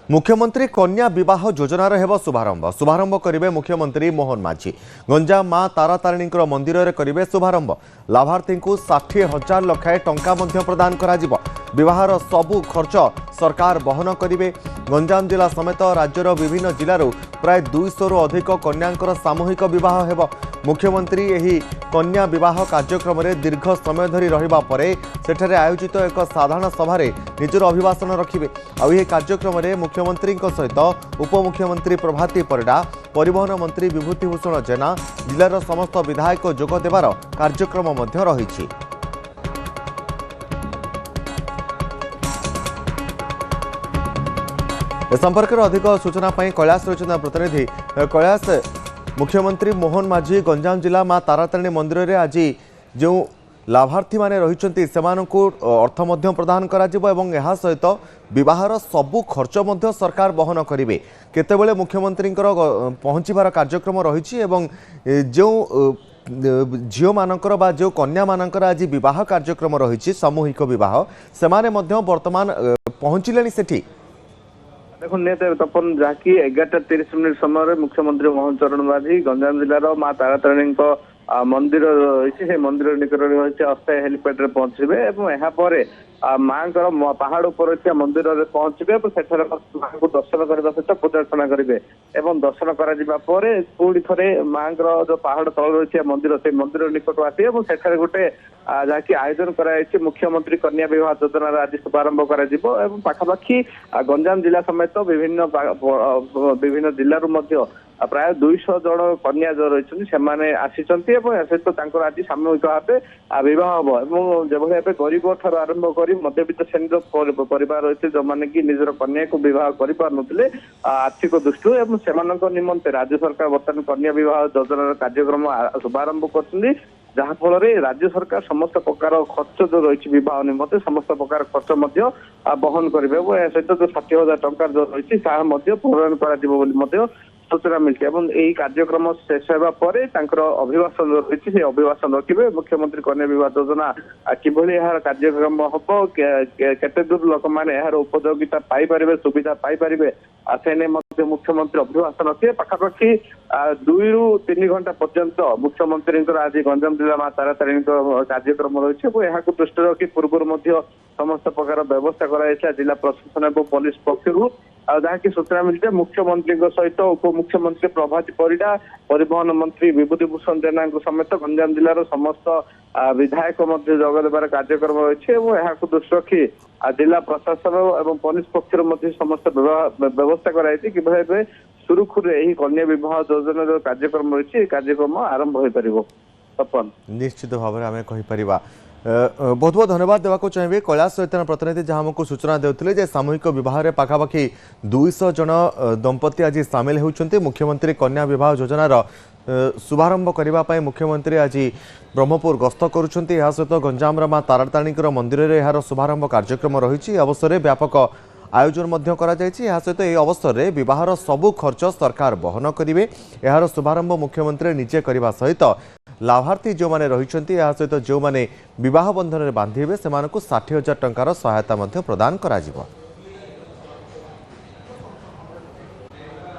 मुख्यमंत्री कन्या विवाह योजनार हेब शुभारंभ करेंगे मुख्यमंत्री मोहन माझी। गंजाम मां तारातारिणी मंदिर में करेंगे शुभारंभ। लाभार्थी को 60,000 लक्षाए टंका प्रदान करा। विवाहर सबु खर्च सरकार बहन करेंगे। गंजाम जिला समेत राज्यर विभिन्न जिलूर प्राय 200 अधिक कन्यांकर सामूहिक विवाह हेब। मुख्यमंत्री यही कन्या विवाह कार्यक्रम में दीर्घ समय धरी रहिबा परे सेठारे आयोजित एक साधारण सभार निजर अभिभाषण रखिबे। आ यह कार्यक्रम में मुख्यमंत्री सहित उपमुख्यमंत्री प्रभाती परिडा, परिवहन मंत्री विभूतिभूषण जेना, जिलार समस्त विधायक जोग देवार कार्यक्रम मध्य रहिछि। ए संपर्क में अधिक सूचना कैलाश रचना प्रतिनिधि। कैलाश, मुख्यमंत्री मोहन माझी गंजाम जिला मां तारातारिणी मंदिर में आज जो लाभार्थी माने रही अर्थ प्रदान करा एवं यह सहित विवाहर सबु खर्च सरकार बहन करेंगे। केतेबेले मुख्यमंत्री पहुँचबार कार्यक्रम रही जो झील मानकर बा जो कन्या मानकर आज विवाह कार्यक्रम रही सामूहिक विवाह से वर्तमान पहुँचले सेठी। देखो तपन जहाँकि 11:30 समय मुख्यमंत्री मोहन चरण माझी गंजाम जिलार मां तारातारिणी मंदिर रही मंदिर निकट रही अस्थायी हेलीपैड में पहुंचे और माँ पहाड़ उपर मंदिर में पहुंचे माँ को दर्शन करने सहित पूजा अर्चना करेंगे। दर्शन कर पुणी थे माँ जो पहाड़ तल रही मंदिर से मंदिर निकट आसे गोटे जहाँकि आयोजन कर मुख्यमंत्री कन्या विवाह योजना आज शुभारंभ पाखापाखि गंजाम जिला समेत विभिन्न जिलूर प्राय 200 जन कन्या जो रही आसी सहित आज सामूहिक भाव विवाह हम जो गरीब ठार आरंभ कर मध्यवित्त श्रेणी परिवार रही जो मैंने कि निजर कन्या को बह कर आर्थिक दृष्टि से निमंते राज्य सरकार बर्तमान कन्या विवाह योजना कार्यक्रम शुभारंभ कर जहाँफल राज्य सरकार समस्त प्रकार खर्च जो रही बह निमंते समस्त प्रकार खर्च बहन करेंगे। सहित जो 60,000 टंका जो रही प्रदान कर सूचना मिलती है। कार्यक्रम शेष होगापर अभिभाषण रही अभिभाषण रखिए मुख्यमंत्री कन्या विवाह योजना किभली यार कार्यक्रम हम केते दूर लोक मैंने यार उपयोगिता पाइपर सुविधा पाइपर से मुख्यमंत्री अभिभाषण रखिए। पाखापाखि 2 ରୁ 3 घंटा पर्यंत मुख्यमंत्री आज गंजाम जिला मां तारातारिणी कार्यक्रम रही दृष्टि रखी पूर्व समस्त प्रकार व्यवस्था कर जिला प्रशासन और पुलिस पक्ष जहाँकि सूचना मिलती है मुख्यमंत्री सहित उपमुख्यमंत्री प्रभाती परिडा, परिवहन मंत्री विभूतिभूषण जेना समेत गंजाम जिलार समस्त विधायक जोग देवार कार्यक्रम रही दृष्टि रखी जिला प्रशासन और पुलिस पक्ष समस्त व्यवस्था कर सुरुखुरु कन्या विवाह योजना जो कार्यक्रम रही कार्यक्रम आरंभ हो पार। निश्चित भाव में आम कहीपर बहुत बहुत धन्यवाद देवाक चाहिए कैलाश चैतन्य प्रतिनिधि जहाँ आमको सूचना देते सामूहिक विवाह पाखापाखि 200 जन दंपति आज सामिल होती। मुख्यमंत्री कन्या विवाह योजनार शुभारंभ करने मुख्यमंत्री आज ब्रह्मपुर गस्त करुँच। यह सहित गंजाम मां तारातारिणी मंदिर में यार शुभारंभ कार्यक्रम रही अवसर में व्यापक आयोजन सहित यह अवसर में विवाहर सबु खर्च सरकार बहन करेंगे। यार शुभारंभ मुख्यमंत्री निजे करने सहित लाभार्थी जो मैंने रही सहित जो मैंने विवाह बंधन में बांधे से 60,000 टंकार सहायता प्रदान करा।